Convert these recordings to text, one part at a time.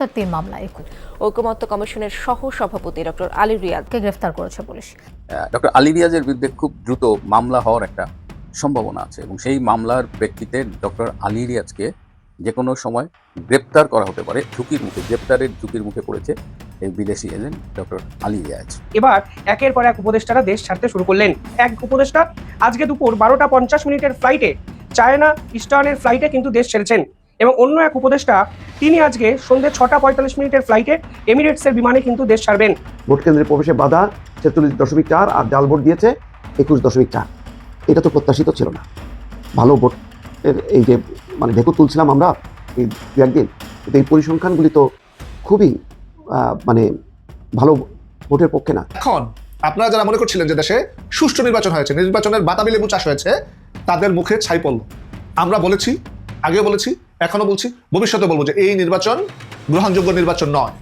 তিন মামলায় ঐকমত্য কমিশনের সহ সভাপতি ডক্টর আলী রিয়াজকে গ্রেফতার করেছে পুলিশ। ডক্টর আলী রিয়াজের বিরুদ্ধে খুব দ্রুত মামলা হওয়ার একটা সম্ভাবনা আছে এবং সেই মামলার প্রেক্ষিতে ডক্টর আলী রিয়াজকে যে কোনো সময় গ্রেপ্তার করা হতে পারে। গ্রেপ্তারের ঝুঁকির মুখে পড়েছে এই বিদেশি এজেন্ট ডক্টর আলী রিয়াজ। এবার একের পর এক উপদেষ্টারা দেশ ছাড়তে শুরু করলেন। এক উপদেষ্টা আজকে দুপুর 12টা 50 ফ্লাইটে চায়না ইস্টার্নের ফ্লাইটে কিন্তু দেশ ছেড়েছেন এবং অন্য এক উপদেষ্টা তিনি আজকে সন্ধ্যে 6টা 45 ফ্লাইটে এমিরেটসের বিমানে কিন্তু দেশ ছাড়বেন। ভোট কেন্দ্রে প্রবেশে বাধা 46.4 আর জাল ভোট দিয়েছে 21.4। এটা তো প্রত্যাশিত ছিল না। ভালো ভোটের এই যে ঢেকু তুলছিলাম আমরা এই একদিন, কিন্তু এই পরিসংখ্যানগুলি তো খুবই ভালো ভোটের পক্ষে না। এখন আপনারা যারা মনে করছিলেন যে দেশে সুষ্ঠু নির্বাচন হয়েছে, নির্বাচনের বাতাবি লেবু চাষ হয়েছে, তাদের মুখে ছাই পড়ল। আমরা বলেছি, আগেও বলেছি, এখনো বলছি, ভবিষ্যতে বলবো যে এই নির্বাচন গ্রহণযোগ্য নির্বাচন নয়।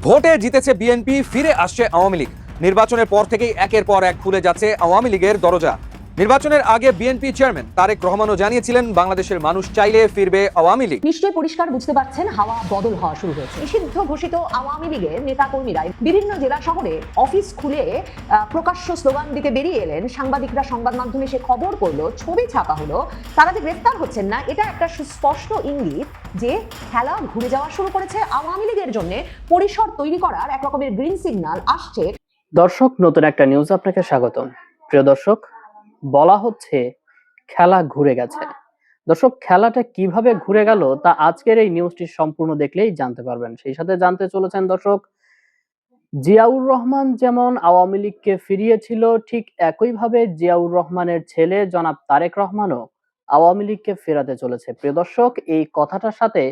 ভোটে জিতেছে বিএনপি, ফিরে আসছে আওয়ামী লীগ। নির্বাচনের পর থেকেই একের পর এক খুলে যাচ্ছে আওয়ামী লীগের দরজা। নির্বাচনের আগে বিএনপি চেয়ারম্যান তারেক রহমানও জানিয়েছিলেন বাংলাদেশের মানুষ চাইলে ফিরবে আওয়ামী লীগ। নিশ্চয়ই পরিষ্কার বুঝতে পারছেন, হাওয়া বদল হওয়া শুরু হয়েছে। নিষিদ্ধ ঘোষিত আওয়ামী লীগের নেতাকর্মীরা বিভিন্ন জেলা শহরে অফিস খুলে প্রকাশ্য স্লোগান দিতে বেরিয়ে এলেন। সাংবাদিকরা সংবাদ মাধ্যমে সে খবর করলো, ছবি ছাপা হলো। তারা যে গ্রেফতার হচ্ছেন না, এটা একটা সুস্পষ্ট ইঙ্গিত যে খেলা ঘুরে যাওয়া শুরু করেছে। আওয়ামী লীগের জন্য পরিসর তৈরি করার এক রকমের গ্রিন সিগন্যাল আসছে। দর্শক, নতুন একটা নিউজ আপনাকে স্বাগতম। প্রিয় দর্শক, বলা হচ্ছে খেলা ঘুরে গেছে। দর্শক, খেলাটা কিভাবে ঘুরে গেল তা আজকের এই নিউজটি সম্পূর্ণ দেখলেই জানতে পারবেন। সেই সাথে জানতে চলেছেন দর্শক, জিয়াউর রহমান যেমন আওয়ামী লীগকে ফিরিয়েছিল, ঠিক একইভাবে জিয়াউর রহমানের ছেলে জনাব তারেক রহমানও আওয়ামী লীগকে ফেরাতে চলেছে। প্রিয় দর্শক, এই কথাটার সাথে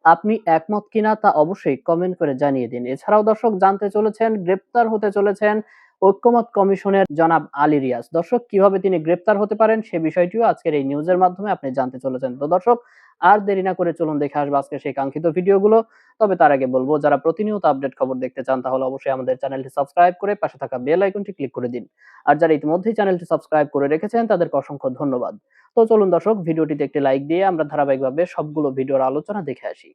আপনি একমত কিনা তা অবশ্যই কমেন্ট করে জানিয়ে দিন। এছাড়াও দর্শক জানতে চলেছেন, গ্রেপ্তার হতে চলেছেন ঐকমত্য কমিশনের জনাব আলী রিয়াজ। দর্শক, কিভাবে তিনি গ্রেপ্তার হতে পারেন সে বিষয়টিও আজকের এই নিউজের মাধ্যমে আপনি জানতে চলেছেন। তো দর্শক, আর দেরি না করে চলুন দেখে আসবো আজকে সেই কাঙ্ক্ষিত ভিডিওগুলো। তবে তার আগে বলবো, যারা প্রতিনিয়ত আপডেট খবর দেখতে চান তাহলে অবশ্যই আমাদের চ্যানেলটি সাবস্ক্রাইব করে পাশে থাকা বেল আইকনটি ক্লিক করে দিন। আর যারা ইতিমধ্যেই চ্যানেলটি সাবস্ক্রাইব করে রেখেছেন তাদেরকে অসংখ্য ধন্যবাদ। তো চলুন দর্শক, ভিডিওটিতে একটি লাইক দিয়ে আমরা ধারাবাহিকভাবে সবগুলো ভিডিওর আলোচনা দেখে আসি।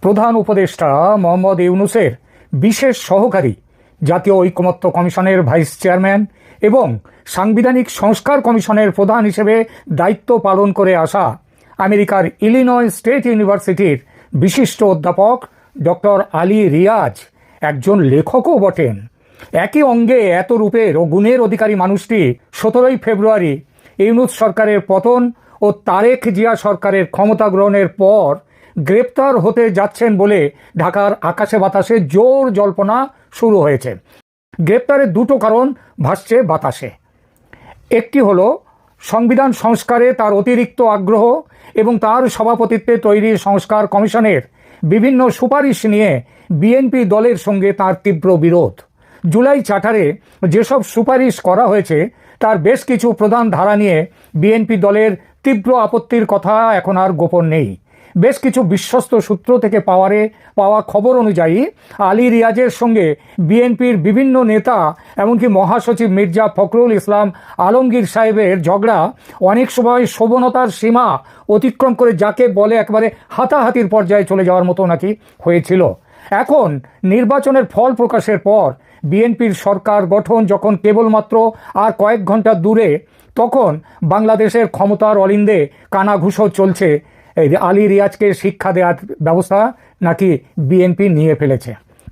প্রধান উপদেষ্টা মোহাম্মদ ইউনূসের বিশেষ সহকারী, জাতীয় ঐকমত্য কমিশনের ভাইস চেয়ারম্যান এবং সাংবিধানিক সংস্কার কমিশনের প্রধান হিসেবে দায়িত্ব পালন করে আসা আমেরিকার ইলিনয় স্টেট ইউনিভার্সিটির বিশিষ্ট অধ্যাপক ডক্টর আলী রিয়াজ একজন লেখকও বটেন। একই অঙ্গে এত রূপের ও গুণের অধিকারী মানুষটি 17ই ফেব্রুয়ারি ইউনূস সরকারের পতন ও তারেক জিয়া সরকারের ক্ষমতা গ্রহণের পর গ্রেপ্তার হতে যাচ্ছেন বলে ঢাকার আকাশে বাতাসে জোর জল্পনা শুরু হয়েছে। গ্রেপ্তারের দুটো কারণ ভাসছে বাতাসে। একটি হলো সংবিধান সংস্কারে তার অতিরিক্ত আগ্রহ এবং তার সভাপতিত্বে তৈরি সংস্কার কমিশনের বিভিন্ন সুপারিশ নিয়ে বিএনপি দলের সঙ্গে তার তীব্র বিরোধ। জুলাই চার্টারে যেসব সুপারিশ করা হয়েছে তার বেশ কিছু প্রধান ধারা নিয়ে বিএনপি দলের তীব্র আপত্তির কথা এখন আর গোপন নেই। বেশ কিছু বিশ্বস্ত সূত্র থেকে পাওয়া খবর অনুযায়ী আলী রিয়াজের সঙ্গে বিএনপির বিভিন্ন নেতা এমনকি মহাসচিব মির্জা ফখরুল ইসলাম আলমগীর সাহেবের ঝগড়া অনেক সময় শোভনতার সীমা অতিক্রম করে যাকে বলে একেবারে হাতাহাতির পর্যায়ে চলে যাওয়ার মতো নাকি হয়েছিল। এখন নির্বাচনের ফল প্রকাশের পর বিএনপির সরকার গঠন যখন কেবলমাত্র আর কয়েক ঘন্টা দূরে, তখন বাংলাদেশের ক্ষমতার অলিন্দে কানাঘুষো চলছে। আলী রিয়াজকে শিক্ষা দেওয়ার ব্যবস্থা নাকি বিএনপি নিয়ে ফেলেছে।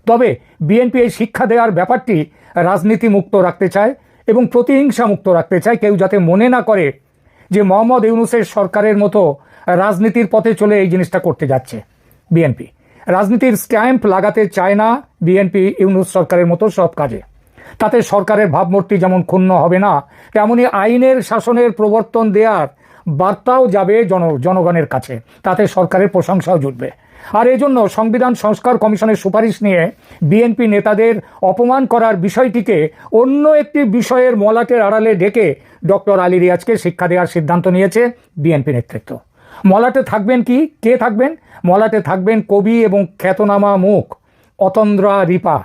তবে বিএনপি এই শিক্ষা দেওয়ার ব্যাপারটি রাজনীতি মুক্ত রাখতে চায় এবং প্রতিহিংসা মুক্ত রাখতে চায়। কেউ যাতে মনে না করে যে মোহাম্মদ ইউনূসের সরকারের মতো রাজনীতির পথে চলে এই জিনিসটা করতে যাচ্ছে বিএনপি। রাজনীতির স্ট্যাম্প লাগাতে চায় না বিএনপি ইউনূস সরকারের মতো সব কাজে। তাতে সরকারের ভাবমূর্তি যেমন ক্ষুণ্ণ হবে না, তেমনি আইনের শাসনের প্রবর্তন দেওয়ার বার্তাও যাবে জনগণের কাছে। তাতে সরকারের প্রশংসাও জুটবে। আর এজন্য সংবিধান সংস্কার কমিশনের সুপারিশ নিয়ে বিএনপি নেতাদের অপমান করার বিষয়টিকে অন্য একটি বিষয়ের মলাটের আড়ালে ঢেকে ডক্টর আলী রিয়াজকে শিক্ষা দেওয়ার সিদ্ধান্ত নিয়েছে বিএনপি নেতৃত্ব। মলাটে থাকবেন কে থাকবেন? মলাটে থাকবেন কবি এবং খ্যাতনামা মুখ অতন্দ্রা রিপা।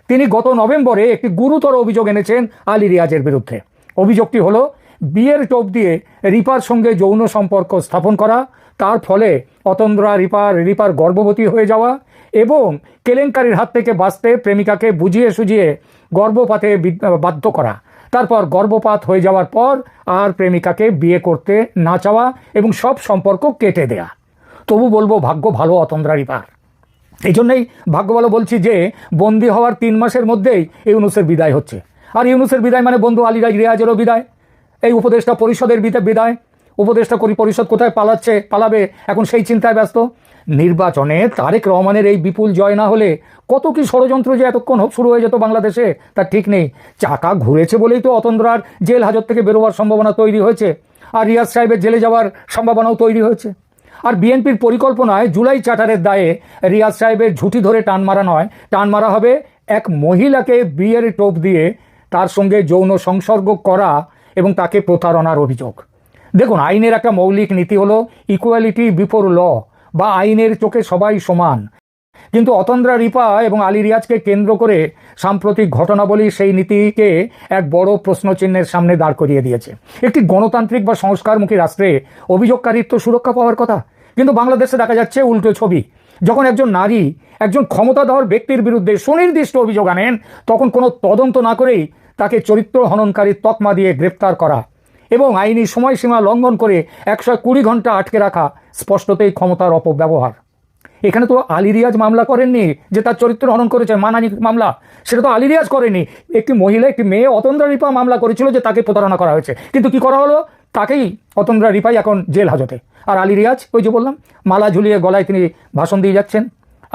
তিনি গত নভেম্বরে একটি গুরুতর অভিযোগ এনেছেন আলী রিয়াজের বিরুদ্ধে। অভিযোগটি হলো বিয়ের টোপ দিয়ে রিপার সঙ্গে যৌন সম্পর্ক স্থাপন করা, তার ফলে অতন্দ্রা রিপার গর্ভবতী হয়ে যাওয়া এবং কেলেঙ্কারির হাত থেকে বাঁচতে প্রেমিকাকে বুঝিয়ে সুঝিয়ে গর্ভপাতে বাধ্য করা, তারপর গর্ভপাত হয়ে যাওয়ার পর আর প্রেমিকাকে বিয়ে করতে না চাওয়া এবং সব সম্পর্ক কেটে দেয়া। তবু বলবো ভাগ্য ভালো অতন্দ্রা রিপার। এই জন্যই ভাগ্য ভালো বলছি যে বন্দি হওয়ার 3 মাসের মধ্যেই ইউনূসের বিদায় হচ্ছে। আর ইউনূসের বিদায় মানে বন্ধু আলী রিয়াজেরও বিদায়, এই উপদেষ্টা পরিষদের বিদায়। উপদেষ্টা পরিষদ কোথায় পালাবে এখন সেই চিন্তায় ব্যস্ত। নির্বাচনে তারেক রহমানের এই বিপুল জয় না হলে কত কি ষড়যন্ত্র যে এতক্ষণ শুরু হয়ে যেত বাংলাদেশে তার ঠিক নেই। চাকা ঘুরেছে বলেই তো অতন্দ্রার জেল হাজত থেকে বেরোবার সম্ভাবনা তৈরি হয়েছে, আর রিয়াজ সাহেবের জেলে যাওয়ার সম্ভাবনাও তৈরি হয়েছে। আর বিএনপির পরিকল্পনায় জুলাই চার্টারের দায়ে রিয়াজ সাহেবের ঝুঁটি ধরে টান মারা নয়, টান মারা হবে এক মহিলাকে বিয়ের টোপ দিয়ে তার সঙ্গে যৌন সংসর্গ করা এবং তাকে প্রতারণার অভিযোগ। দেখুন, আইনের একটা মৌলিক নীতি হলো ইকুয়ালিটি বিফোর ল, বা আইনের চোখে সবাই সমান। কিন্তু অতন্দ্রা রিপা এবং আলী রিয়াজকে কেন্দ্র করে সাম্প্রতিক ঘটনাবলী সেই নীতিকে এক বড় প্রশ্নচিহ্নের সামনে দাঁড় করিয়ে দিয়েছে। একটি গণতান্ত্রিক বা সংস্কারমুখী রাষ্ট্রে অভিযোগকারীর তো সুরক্ষা পাওয়ার কথা, কিন্তু বাংলাদেশে দেখা যাচ্ছে উল্টো ছবি। যখন একজন নারী একজন ক্ষমতাধর ব্যক্তির বিরুদ্ধে সুনির্দিষ্ট অভিযোগ আনেন, তখন কোনো তদন্ত না করেই তাকে চরিত্র হননকারীর তকমা দিয়ে গ্রেপ্তার করা এবং আইনি সময়সীমা লঙ্ঘন করে 120 ঘন্টা আটকে রাখা স্পষ্টতই ক্ষমতার অপব্যবহার। এখানে তো আলী রিয়াজ মামলা করেননি যে তার চরিত্র হনন করেছে, মানহানি মামলা, সেটা তো আলী রিয়াজ করেনি। একটি মহিলা, একটি মেয়ে অতন্দ্রা রিপা মামলা করেছিল যে তাকে প্রতারণা করা হয়েছে, কিন্তু কি করা হলো, তাকেই অতন্দ্রা রিপাই এখন জেল হাজতে। আর আলী রিয়াজ, ওই যে বললাম, মালা ঝুলিয়ে গলায় তিনি ভাষণ দিয়ে যাচ্ছেন।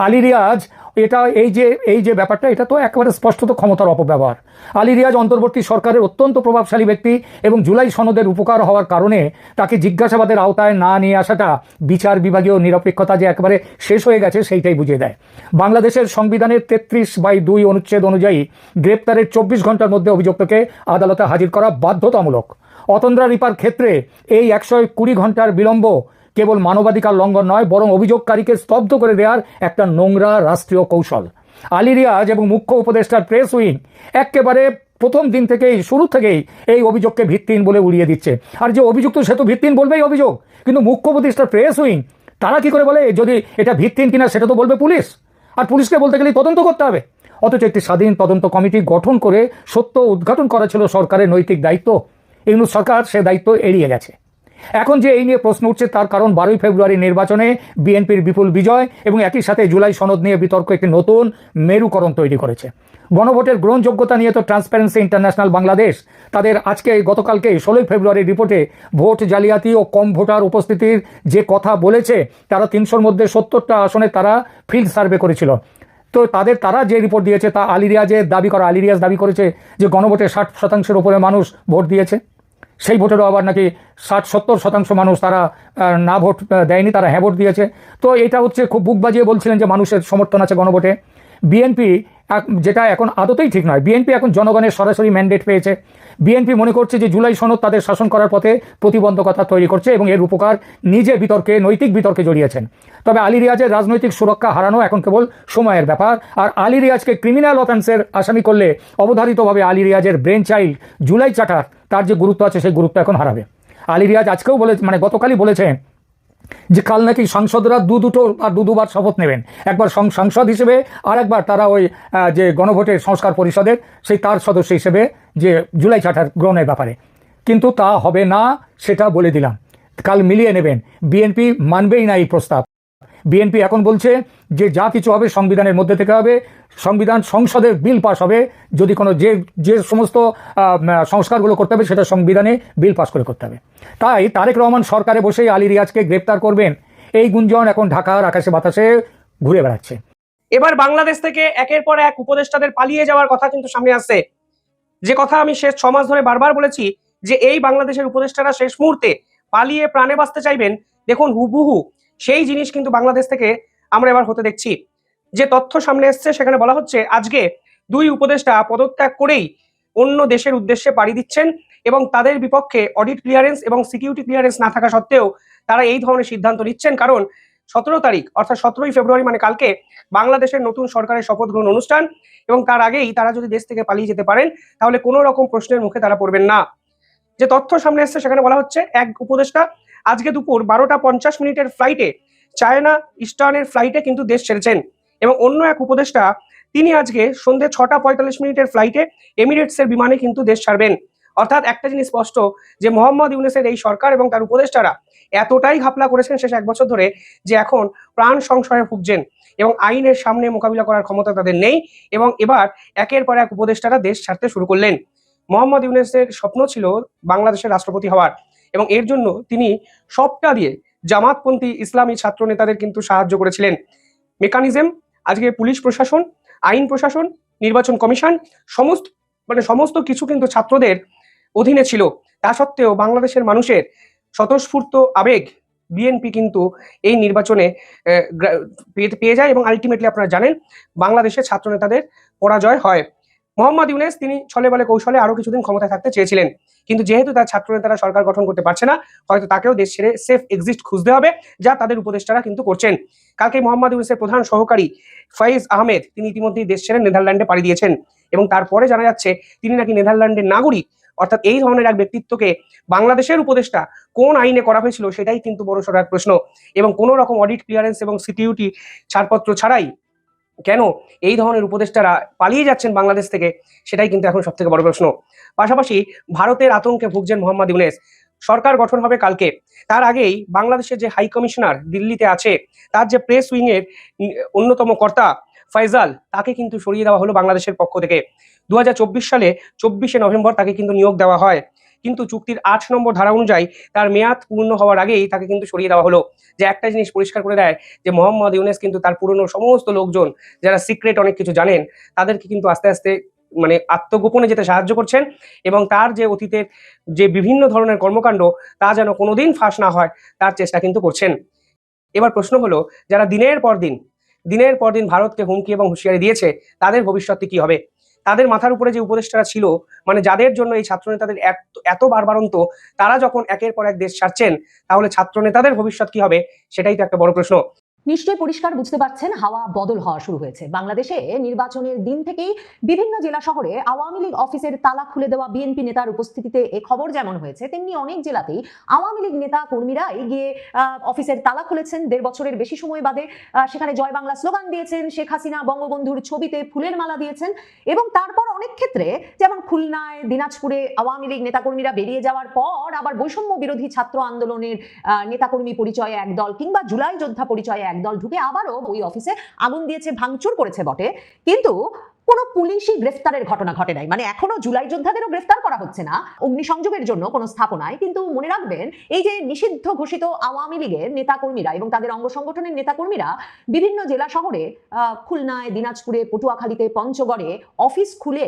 আলী রিয়াজ এটা এই যে ব্যাপারটা, এটা তো একেবারে স্পষ্টত ক্ষমতার অপব্যবহার। আলী রিয়াজ অন্তর্বর্তী সরকারের অত্যন্ত প্রভাবশালী ব্যক্তি এবং জুলাই সনদের উপকার হওয়ার কারণে তাকে জিজ্ঞাসাবাদের আওতায় না নিয়ে আসাটা বিচার বিভাগীয় নিরপেক্ষতা যে একেবারে শেষ হয়ে গেছে সেইটাই বুঝিয়ে দেয়। বাংলাদেশের সংবিধানের 33/2 অনুচ্ছেদ অনুযায়ী গ্রেপ্তারের 24 ঘন্টার মধ্যে অভিযুক্তকে আদালতে হাজির করা বাধ্যতামূলক। অতন্দ্রা রিপার ক্ষেত্রে এই 120 ঘন্টার বিলম্ব কেবল মানবাধিকার লঙ্ঘন নয়, বরং অভিযোগকারীকে স্তব্ধ করে দেওয়ার একটা নোংরা রাষ্ট্রীয় কৌশল। আলী রিয়াজ এবং মুখ্য উপদেষ্টার প্রেস উইং একেবারে প্রথম দিন থেকেই, শুরু থেকেই এই অভিযোগকে ভিত্তিহীন বলে উড়িয়ে দিচ্ছে। আর যে অভিযুক্ত সে তো ভিত্তিহীন বলবেই অভিযোগ, কিন্তু মুখ্য উপদেষ্টার প্রেস উইং তারা কি করে বলে যদি এটা ভিত্তিহীন কিনা, সেটা তো বলবে পুলিশ, আর পুলিশকে বলতে গেলে তদন্ত করতে হবে। অথচ একটি স্বাধীন তদন্ত কমিটি গঠন করে সত্য উদ্ঘাটন করা ছিল সরকারের নৈতিক দায়িত্ব। ইউনূস সরকার সে দায়িত্ব এড়িয়ে গেছে। এখন যে এই নিয়ে প্রশ্ন উঠছে তার কারণ 12 ফেব্রুয়ারি নির্বাচনে বিএনপির বিপুল বিজয় এবং একই সাথে জুলাই সনদ নিয়ে বিতর্ক একটি নতুন মেরুকরণ তৈরি করেছে। গণভোটের গ্রহণযোগ্যতা নিয়ে তো ট্রান্সপারেন্সি ইন্টারন্যাশনাল বাংলাদেশ তাদের গতকালকে 16 ফেব্রুয়ারির রিপোর্টে ভোট জালিয়াতি ও কম ভোটার উপস্থিতির যে কথা বলেছে, তারা 300-র মধ্যে 70টা আসনে তারা ফিল্ড সার্ভে করেছিল। তো তারা যে রিপোর্ট দিয়েছে তা আলী রিয়াজ দাবি করেছে যে গণভোটে 60% উপরে মানুষ ভোট দিয়েছে। সেই ভোটেরও আবার নাকি 60-70% মানুষ তারা না ভোট দেয়নি, তারা হ্যাঁ ভোট দিয়েছে। তো এটা হচ্ছে খুব বুক বাজিয়ে বলছিলেন যে মানুষের সমর্থন আছে গণভোটে। বিএনপি, যেটা এখন আদতেই ঠিক নয়, বিএনপি এখন জনগণের সরাসরি ম্যান্ডেট পেয়েছে। বিএনপি মনে করছে যে জুলাই সনদ তাদের শাসন করার পথে প্রতিবন্ধকতা তৈরি করছে এবং এর উপকার নিজে নৈতিক বিতর্কে জড়িয়েছেন। তবে আলী রিয়াজের রাজনৈতিক সুরক্ষা হারানো এখন কেবল সময়ের ব্যাপার। আর আলী রিয়াজকে ক্রিমিনাল অফেন্সের আসামি করলে অবধারিতভাবে আলী রিয়াজের ব্রেন চাইল্ড জুলাই চার্টার তার যে গুরুত্ব আছে সেই গুরুত্ব এখন হারাবে। আলী রিয়াজ আজকেও গতকালই বলেছেন যে কাল নাকি সাংসদরা দুবার শপথ নেবেন, একবার সাংসদ হিসেবে আর একবার তারা ওই যে গণভোটের সংস্কার পরিষদের সেই তার সদস্য হিসেবে যে জুলাই চার্টার গ্রহণের ব্যাপারে। কিন্তু তা হবে না, সেটা বলে দিলাম, কাল মিলিয়ে নেবেন। বিএনপি মানবেই না এই প্রস্তাব। বিএনপি এখন বলছে যে যা কিছু হবে সংবিধানের মধ্যে থেকে হবে, সংসদের বিল পাস হবে, যদি কোনো যে সমস্ত সংস্কারগুলো করতে হবে সেটা সংবিধানে বিল পাস করে করতে হবে। তাই তারেক রহমান সরকারে বসেই আলী রিয়াজকে গ্রেপ্তার করবেন, এই গুঞ্জন এখন ঢাকার আকাশে বাতাসে ঘুরে বেড়াচ্ছে। এবার বাংলাদেশ থেকে একের পর এক উপদেষ্টাদের পালিয়ে যাওয়ার কথা কিন্তু সামনে আসছে। যে কথা আমি শেষ 6 মাস ধরে বারবার বলেছি যে এই বাংলাদেশের উপদেষ্টারা শেষ মুহূর্তে পালিয়ে প্রাণে বাঁচতে চাইবেন, দেখুন হুবহু সেই জিনিস কিন্তু বাংলাদেশ থেকে আমরা এবার হতে দেখছি। যে তথ্য সামনে এসছে সেখানে বলা হচ্ছে আজকে 2 উপদেষ্টা পদত্যাগ করেই অন্য দেশের উদ্দেশ্যে পাড়ি দিচ্ছেন এবং তাদের বিপক্ষে অডিট ক্লিয়ারেন্স এবং সিকিউরিটি ক্লিয়ারেন্স না থাকা সত্ত্বেও তারা এই ধরনের সিদ্ধান্ত নিচ্ছেন, কারণ 17 তারিখ অর্থাৎ 17ই ফেব্রুয়ারি মানে কালকে বাংলাদেশের নতুন সরকারের শপথ গ্রহণ অনুষ্ঠান এবং তার আগেই তারা যদি দেশ থেকে পালিয়ে যেতে পারেন তাহলে কোনো রকম প্রশ্নের মুখে তারা পড়বেন না। যে তথ্য সামনে এসছে সেখানে বলা হচ্ছে এক উপদেষ্টা আজকে দুপুর 12টা 50 মিনিটের ফ্লাইটে চায়না ইস্টার্নের ফ্লাইটে কিন্তু দেশ ছেড়েছেন এবং অন্য এক উপদেষ্টা তিনি আজকে সন্ধ্যে 6:45 ফ্লাইটে এমিরেটসের বিমানে কিন্তু দেশ ছাড়বেন। অর্থাৎ একটা জিনিস স্পষ্ট যে মোহাম্মদ ইউনূসের এই সরকার এবং তার উপদেষ্টারা এতটাই ঘাপলা করেছেন শেষ 1 বছর ধরে যে এখন প্রাণ সংশয়ে ভুগছেন এবং আইনের সামনে মোকাবিলা করার ক্ষমতা তাদের নেই এবং এবার একের পর এক উপদেষ্টারা দেশ ছাড়তে শুরু করলেন। মোহাম্মদ ইউনূসের স্বপ্ন ছিল বাংলাদেশের রাষ্ট্রপতি হওয়ার এবং এর জন্য তিনি সবটা দিয়ে জামাতপন্থী ইসলামী ছাত্র নেতাদের কিন্তু সাহায্য করেছিলেন। মেকানিজম আজকে পুলিশ প্রশাসন, আইন প্রশাসন, নির্বাচন কমিশন সমস্ত কিছু কিন্তু ছাত্রদের অধীনে ছিল। তা সত্ত্বেও বাংলাদেশের মানুষের স্বতঃস্ফূর্ত আবেগ বিএনপি কিন্তু এই নির্বাচনে পেয়ে যায় এবং আলটিমেটলি আপনারা জানেন বাংলাদেশের ছাত্র নেতাদের পরাজয় হয়। মোহাম্মদ ইউনূস তিনি ছলে বলে কৌশলে আরো কিছুদিন ক্ষমতায় থাকতে চেয়েছিলেন, কিন্তু যেহেতু তার ছাত্র নেতারা সরকার গঠন করতে পারছে না, হয়তো তাকেও দেশ ছেড়ে সেফ এক্সিট খুঁজতে হবে, যা তাদের উপদেষ্টারা কিন্তু করছেন। কালকে মোহাম্মদ ইউনূসের প্রধান সহকারী ফাইজ আহমেদ তিনি ইতিমধ্যেই দেশ ছেড়ে নেদারল্যান্ডে পাড়ি দিয়েছেন এবং তারপরে জানা যাচ্ছে তিনি নাকি নেদারল্যান্ডের নাগরিক। অর্থাৎ এই ধরনের এক ব্যক্তিত্বকে বাংলাদেশের উপদেষ্টা কোন আইনে করা হয়েছিল সেটাই কিন্তু বড়সড় এক প্রশ্ন এবং কোনো রকম অডিট ক্লিয়ারেন্স এবং সিকিউরিটি ছাড়পত্র ছাড়াই কেন এই ধরনের উপদেষ্টারা পালিয়ে যাচ্ছেন বাংলাদেশ থেকে, সেটাই কিন্তু এখন সব থেকে বড় প্রশ্ন। পাশাপাশি ভারতের আতঙ্কে ভুগছেন মোহাম্মদ ইউনূস। সরকার গঠন হবে কালকে, তার আগেই বাংলাদেশের যে হাই কমিশনার দিল্লিতে আছে তার যে প্রেস উইং এর অন্যতম কর্তা ফয়জাল, তাকে কিন্তু সরিয়ে দেওয়া হলো বাংলাদেশের পক্ষ থেকে। 2024 সালে 24শে নভেম্বর তাকে কিন্তু নিয়োগ দেওয়া হয়, কিন্তু চুক্তির 8 নম্বর ধারা অনুযায়ী তার মেয়াদ পূর্ণ হওয়ার আগেই তাকে কিন্তু সরিয়ে দেওয়া হলো। যে একটা জিনিস পরিষ্কার করে দেয় যে মোহাম্মদ ইউনূস কিন্তু তার পুরনো সমস্ত লোকজন যারা সিক্রেট অনেক কিছু জানেন তাদেরকে কিন্তু আস্তে আস্তে আত্মগোপনে যেতে সাহায্য করছেন এবং তার যে অতীতের যে বিভিন্ন ধরনের কর্মকাণ্ড তা যেন কোনোদিন ফাঁস না হয় তার চেষ্টা কিন্তু করছেন। এবার প্রশ্ন হলো যারা দিনের পর দিন ভারতকে হুমকি এবং হুঁশিয়ারি দিয়েছে তাদের ভবিষ্যৎ কি হবে? তাদের মাথার উপরে যে উপদেষ্টারা ছিল, যাদের জন্য এই ছাত্র নেতাদের এত বারবারন্ত, তারা যখন একের পর এক দেশ ছাড়ছেন তাহলে ছাত্র নেতাদের ভবিষ্যৎ কি হবে সেটাই তো একটা বড় প্রশ্ন। নিশ্চয়ই পরিষ্কার বুঝতে পারছেন হাওয়া বদল হওয়া শুরু হয়েছে। বাংলাদেশে নির্বাচনের দিন থেকেই বিভিন্ন জেলা শহরে আওয়ামী লীগ অফিসের তালা খুলে দেওয়া বিএনপি নেতার উপস্থিতিতে এ খবর যেমন হয়েছে, তেমনি অনেক জেলাতেই আওয়ামী লীগ নেতা কর্মীরাই গিয়ে অফিসের তালা খুলেছেন। 1.5 বছরের বেশি সময় বাদে সেখানে জয় বাংলা স্লোগান দিয়েছেন, শেখ হাসিনা বঙ্গবন্ধুর ছবিতে ফুলের মালা দিয়েছেন এবং তারপর অনেক ক্ষেত্রে যেমন খুলনায়, দিনাজপুরে আওয়ামী লীগ নেতাকর্মীরা বেরিয়ে যাওয়ার পর আবার বৈষম্য বিরোধী ছাত্র আন্দোলনের নেতাকর্মী পরিচয়ে একদল কিংবা জুলাই যোদ্ধা পরিচয়ে একদল ঢুকে আবারও ওই অফিসে আগুন দিয়েছে, ভাঙচুর করেছে বটে, কিন্তু কোনো পুলিশই গ্রেফতারের ঘটনা ঘটে নাই। এখনো জুলাই যোদ্ধাদেরও গ্রেফতার করা হচ্ছে না অগ্নিসংযোগের জন্য কোনো স্থাপনায়। কিন্তু মনে রাখবেন এই যে নিষিদ্ধ ঘোষিত আওয়ামী লীগের নেতাকর্মীরা এবং তাদের অঙ্গ সংগঠনের নেতাকর্মীরা বিভিন্ন জেলা শহরে, খুলনায়, দিনাজপুরে, পটুয়াখালীতে, পঞ্চগড়ে অফিস খুলে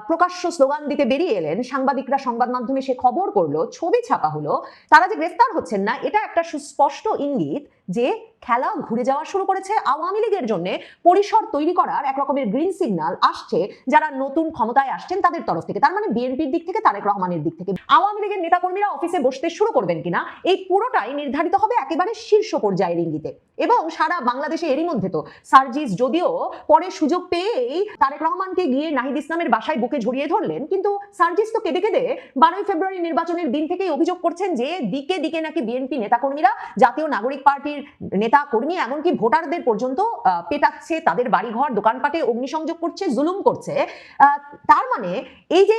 প্রকাশ্য স্লোগান দিতে বেরিয়ে এলেন। সাংবাদিকরা সংবাদ মাধ্যমে সে খবর করলো, ছবি ছাপা হলো। তারা যে গ্রেফতার হচ্ছেন না, এটা একটা সুস্পষ্ট ইঙ্গিত যে খেলা ঘুরে যাওয়া শুরু করেছে। আওয়ামী লীগের জন্য পরিসর তৈরি করার এক রকমের গ্রিন সিগন্যাল আসছে যারা নতুন ক্ষমতায় আসছেন তাদের তরফ থেকে। তার মানে বিএনপির দিক থেকে, তারেক রহমানের দিক থেকে আওয়ামী লীগের নেতাকর্মীরা অফিসে বসতে শুরু করবেন কিনা, এই পুরোটাই নির্ধারিত হবে একেবারে শীর্ষ পর্যায়ের ইঙ্গিতে। এবং সারা বাংলাদেশে এরই মধ্যে তো সার্জিস যদিও পরে সুযোগ পেয়েই তারেক রহমানকে গিয়ে নাহিদ ইসলামের বাসায় বুকে জড়িয়ে ধরলেন, কিন্তু সার্জিস তো কেঁদে কেঁদে 12ই ফেব্রুয়ারি নির্বাচনের দিন থেকেই অভিযোগ করছেন যে দিকে দিকে নাকি বিএনপি নেতাকর্মীরা জাতীয় নাগরিক পার্টির নেতা কর্মী এমনকি ভোটারদের পর্যন্ত পেটাচ্ছে, তাদের বাড়িঘর দোকানপাটে অগ্নিসংযোগ করছে, জুলুম করছে। তার মানে এই যে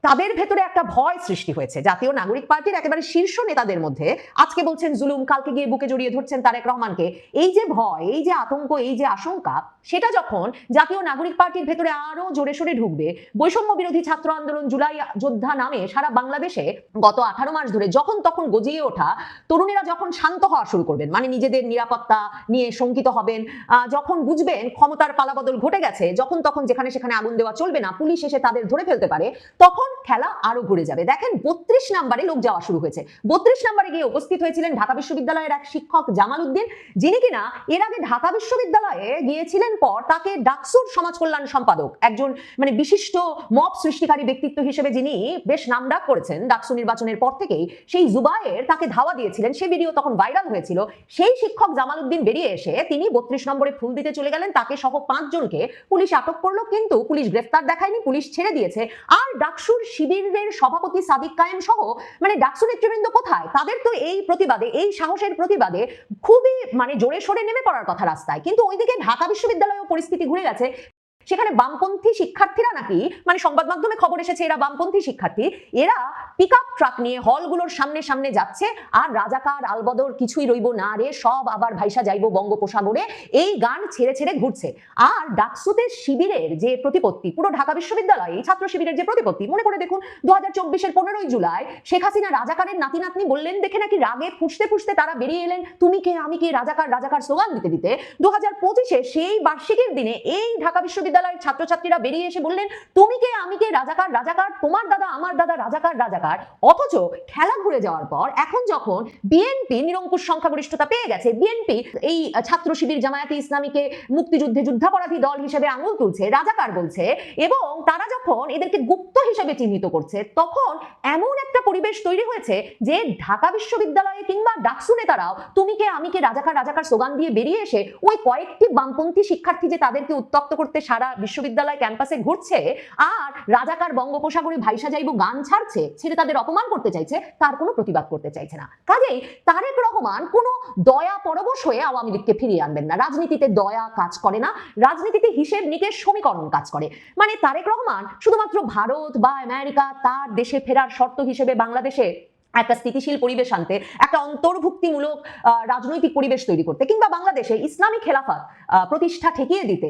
তাদের ভেতরে একটা ভয় সৃষ্টি হয়েছে জাতীয় নাগরিক পার্টির একেবারে শীর্ষ নেতাদের মধ্যে। আজকে বলছেন জুলুম, কালকে গিয়ে বুকে জড়িয়ে ধরছেন তারেক রহমানকে। এই যে ভয়, এই যে আতঙ্ক, এই যে আশঙ্কা, সেটা যখন জাতীয় নাগরিক পার্টির ভেতরে আরো জোরে সোরে ঢুকবে, বৈষম্য বিরোধী ছাত্র আন্দোলন জুলাই যোদ্ধা নামে সারা বাংলাদেশে গত 18 মাস ধরে যখন তখন গজিয়ে ওঠা তরুণীরা যখন শান্ত হওয়া শুরু করবেন, নিজেদের নিরাপত্তা নিয়ে শঙ্কিত হবেন, যখন বুঝবেন ক্ষমতার পালাবদল ঘটে গেছে, যখন তখন যেখানে সেখানে আগুন দেওয়া চলবে না, পুলিশ এসে তাদের ধরে ফেলতে পারে, তখন খেলা আরো ঘুরে যাবে। দেখেন 32 নম্বরে লোক যাওয়া শুরু হয়েছে। 32 নম্বরে গিয়ে উপস্থিত হয়েছিলেন ঢাকা বিশ্ববিদ্যালয়ের এক শিক্ষক জামাল উদ্দিন, যিনি কিনা এর আগে ঢাকা বিশ্ববিদ্যালয়ে গিয়েছিলেন, পর তাকে ডাকসুর সমাজ কল্যাণ সম্পাদক, একজন বিশিষ্ট মব সৃষ্টিকারী ব্যক্তিত্ব হিসেবে যিনি বেশ নামডাক করেছেন ডাকসু নির্বাচনের পর থেকেই, সেই জুবায়ের তাকে ধাওয়া দিয়েছিলেন, সে ভিডিও তখন ভাইরাল হয়েছিল। সেই শিক্ষক জামাল উদ্দিন বেরিয়ে এসে তিনি 32 নম্বরে ফুল দিতে চলে গেলেন, তাকে সহ 5 জনকে পুলিশ আটক করলো, কিন্তু পুলিশ গ্রেফতার দেখায়নি, পুলিশ ছেড়ে দিয়েছে। আর ডাকসুর ডাকসুর শিবিরের সভাপতি সাদিক কায়েম সহ মানে ডাকসু নেতৃবৃন্দ কোথায়? তাদের তো এই প্রতিবাদে, এই সাহসের প্রতিবাদে খুবই মানে জোরে সোরে নেমে পড়ার কথা রাস্তায়, কিন্তু ওইদিকে ঢাকা বিশ্ববিদ্যালয়েও পরিস্থিতি ঘুরে গেছে। সেখানে বামপন্থী শিক্ষার্থীরা নাকি, মানে সংবাদ মাধ্যমে খবর এসেছে এরা বামপন্থী শিক্ষার্থী, এরা পিকআপ ট্রাক নিয়ে হলগুলোর সামনে সামনে যাচ্ছে আর রাজাকার আলবদর কিছুই রইব না রে, সব আবার ভাইসা যাইব বঙ্গোপসাগরে, এই গান ছেড়ে ছেড়ে ঘুরছে। আর ডাকসুতে শিবিরের যে প্রতিপত্তি, পুরো ঢাকা বিশ্ববিদ্যালয়ে ছাত্র শিবিরের যে প্রতিপত্তি, মনে করে দেখুন 2024-এর 15ই জুলাই শেখ হাসিনা রাজাকারের নাতি নাতনি বললেন দেখে নাকি রাগে ফুঁসতে ফুঁসতে তারা বেরিয়ে এলেন তুমি কে আমি কে রাজাকার রাজাকার স্লোগান দিতে দিতে। 2025-এ সেই বার্ষিকীর দিনে এই ঢাকা বিশ্ববিদ্যালয়ের ছাত্রছাত্রীরা বেরিয়ে এসে বললেন তুমি কে আমি কে রাজাকার রাজাকার, তোমার দাদা আমার দাদা রাজাকার রাজাকার। অথচ খেলা ঘুরে যাওয়ার পর এখন যখন বিএনপি নিরঙ্কুশ সংখ্যাগরিষ্ঠতা পেয়ে গেছে, বিএনপি এই ছাত্র শিবির জামায়াতে ইসলামীকে মুক্তিযুদ্ধে যুদ্ধাপরাধী দল হিসেবে আঙুল তুলছে, রাজাকার বলছে, এবং তারা যখন এদেরকে গুপ্ত হিসেবে চিহ্নিত করছে, তখন এমন একটা পরিবেশ তৈরি হয়েছে যে ঢাকা বিশ্ববিদ্যালয়ে কিংবা ডাকসু নেতারাও তুমি কে আমি কে রাজাকার রাজাকার স্লোগান দিয়ে বেরিয়ে এসে ওই কয়েকটি বামপন্থী শিক্ষার্থী যে তাদেরকে উত্তক্ত করতে সারা বিশ্ববিদ্যালয় ক্যাম্পাসে ঘুরছে আর রাজাকার বঙ্গোপসাগরে ভাইসা যাইব গান ছাড়ছে, ছেড়ে তাদের অপমান করতে চাইছে, তার কোনো প্রতিবাদ করতে চাইছে না। কাজেই তারেক রহমান কোনো দয়া পরবশ হয়ে আওয়ামী লীগকে ফিরিয়ে আনবেন না। রাজনীতিতে দয়া কাজ করে না, রাজনীতিতে হিসেব নিকেশ সমীকরণ কাজ করে। মানে তারেক রহমান শুধুমাত্র ভারত বা আমেরিকা তার দেশে ফেরার শর্ত হিসেবে বাংলাদেশে একটা স্থিতিশীল পরিবেশ আনতে, একটা অন্তর্ভুক্তিমূলক রাজনৈতিক পরিবেশ তৈরি করতে, কিংবা বাংলাদেশে ইসলামী খেলাফত প্রতিষ্ঠা ঠেকিয়ে দিতে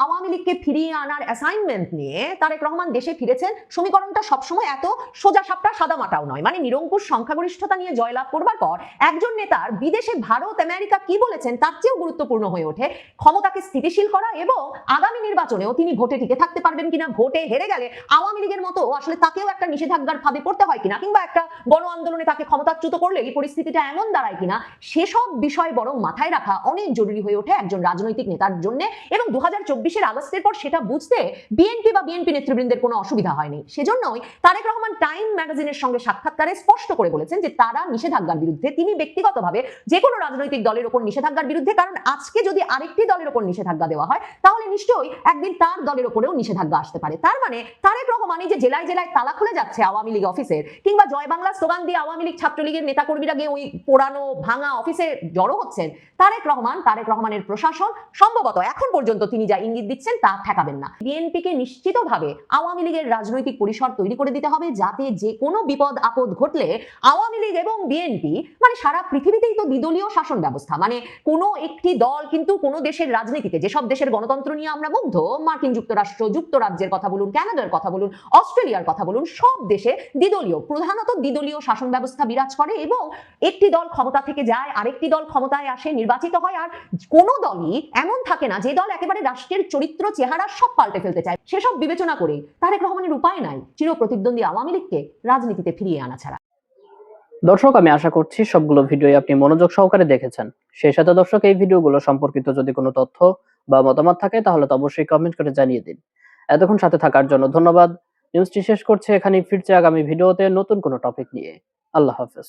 আওয়ামী লীগকে ফিরিয়ে আনার অ্যাসাইনমেন্ট নিয়ে তারেক রহমান দেশে ফিরেছেন। সমীকরণটা সবসময় এত সোজা সাপটা সাদা মাটাও নয়। মানে নিরঙ্কুশ সংখ্যাগরিষ্ঠতা নিয়ে জয়লাভ করবার পর একজন নেতার বিদেশে ভারত আমেরিকা কি বলেছেন তার চেয়েও গুরুত্বপূর্ণ হয়ে ওঠে ক্ষমতাকে স্থিতিশীল করা এবং আগামী নির্বাচনেও তিনি ভোটে টিকে থাকতে পারবেন কিনা, ভোটে হেরে গেলে আওয়ামী লীগের মতো আসলে তাকেও একটা নিষেধাজ্ঞার ফাঁদে পড়তে হয় কিনা, কিংবা একটা গণ আন্দোলনে তাকে ক্ষমতাচ্যুত করলে এই পরিস্থিতিটা এমন দাঁড়ায় কিনা, সেসব বিষয় বরং মাথায় রাখা অনেক জরুরি হয়ে ওঠে একজন রাজনৈতিক নেতার জন্য। এবং 2024-এর আগস্টের পর সেটা বুঝতে বিএনপি বা বিএনপি নেতৃবৃন্দের কোনো অসুবিধা হয়নি। সেজন্যই তারেক রহমান টাইম ম্যাগাজিনের সঙ্গে সাক্ষাৎকারে স্পষ্ট করে বলেছেন যে তারা নিষেধাজ্ঞার বিরুদ্ধে, তিনি ব্যক্তিগতভাবে যে কোনো রাজনৈতিক দলের উপর নিষেধাজ্ঞার বিরুদ্ধে, কারণ আজকে যদি আরেকটি দলের উপর নিষেধাজ্ঞা দেওয়া হয় তাহলে নিশ্চয়ই একদিন তার দলের উপরেও নিষেধাজ্ঞা আসতে পারে। তার মানে তারেক রহমান এই যে জেলায় জেলায় তালা খুলে যাচ্ছে আওয়ামী লীগ অফিসের, কিংবা জয় বাংলা স্লোগান দিয়ে আওয়ামী লীগ ছাত্রলীগের নেতাকর্মীরা গিয়ে ওই পোড়ানো ভাঙা অফিসে জড়ো হচ্ছেন, তারেক রহমানের প্রশাসন সম্ভবত এখন পর্যন্ত তিনি যা ইঙ্গিত দিচ্ছেন তা ঠেকাবেন না। বিএনপিকে নিশ্চিতভাবে আওয়ামী লীগের রাজনৈতিক পরিসর তৈরি করে দিতে হবে, যাতে যে কোনো বিপদ আপদ ঘটলে আওয়ামী লীগ এবং বিএনপি, মানে সারা পৃথিবীতেই তো দ্বিদলীয় শাসন ব্যবস্থা, মানে কোনো একটি দল কিন্তু কোনো দেশের রাজনীতিতে, যেসব দেশের গণতন্ত্র নিয়ে আমরা মুগ্ধ, মার্কিন যুক্তরাষ্ট্র, যুক্তরাজ্যের কথা বলুন, কানাডার কথা বলুন, অস্ট্রেলিয়ার কথা বলুন, সব দেশে প্রধানত দ্বিদলীয় শাসন ব্যবস্থা বিরাজ করে এবং একটি দল ক্ষমতা থেকে যায়, আরেকটি দল ক্ষমতায় আসে, নির্বাচিত হয়, আর কোনো দলই এমন থাকে না যে দল একেবারে রাষ্ট্রের চরিত্র চেহারা সব পাল্টে ফেলতে চায়। সেসব বিবেচনা করে তারেক রহমানের উপায় নাই চির প্রতিদ্বন্দ্বী আওয়ামী লীগকে রাজনীতিতে ফিরিয়ে আনা ছাড়া। দর্শক, আমি আশা করছি সবগুলো ভিডিও আপনি মনোযোগ সহকারে দেখেছেন। সেই সাথে দর্শক, এই ভিডিওগুলো সম্পর্কিত যদি কোনো তথ্য বা মতামত থাকে তাহলে তো অবশ্যই কমেন্ট করে জানিয়ে দিন। এতক্ষণ সাথে থাকার জন্য ধন্যবাদ। নিউজটি শেষ করছে এখানেই, ফিরছে আগামী ভিডিওতে নতুন কোনো টপিক নিয়ে। আল্লাহ হাফেজ।